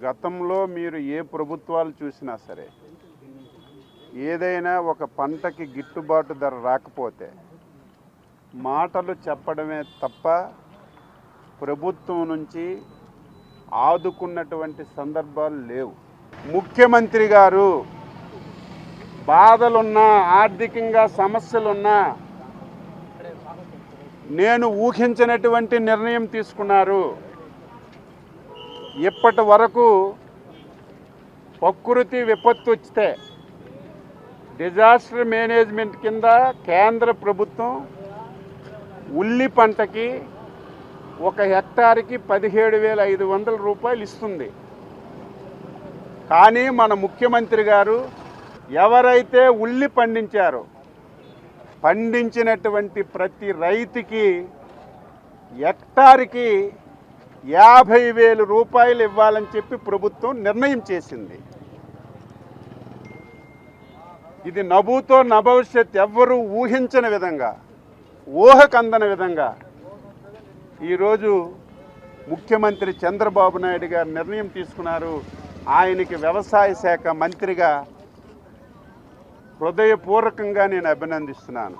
గతంలో మీరు ఏ ప్రభుత్వాలు చూసినా సరే ఏదైనా ఒక పంటకి గిట్టుబాటు ధర రాకపోతే మాటలు చెప్పడమే తప్ప ప్రభుత్వం నుంచి ఆదుకున్నటువంటి సందర్భాలు లేవు. ముఖ్యమంత్రి గారు బాధలున్నా ఆర్థికంగా సమస్యలున్నా నేను ఊహించినటువంటి నిర్ణయం తీసుకున్నారు. ఇప్పటి వరకు ప్రకృతి విపత్తు వస్తే డిజాస్టర్ మేనేజ్మెంట్ కింద కేంద్ర ప్రభుత్వం ఉల్లి పంటకి ఒక హెక్టార్కి 17,500 రూపాయలు ఇస్తుంది. కానీ మన ముఖ్యమంత్రి గారు ఎవరైతే ఉల్లి పండించారో పండించినటువంటి ప్రతి రైతుకి హెక్టార్కి 50,000 రూపాయలు ఇవ్వాలని చెప్పి ప్రభుత్వం నిర్ణయం చేసింది. ఇది నభూతో నభవిష్యత్ ఎవ్వరూ ఊహించని విధంగా, ఊహకందని విధంగా ఈరోజు ముఖ్యమంత్రి చంద్రబాబు నాయుడు గారు నిర్ణయం తీసుకున్నారు. ఆయనకి వ్యవసాయ శాఖ మంత్రిగా హృదయపూర్వకంగా నేను అభినందిస్తున్నాను.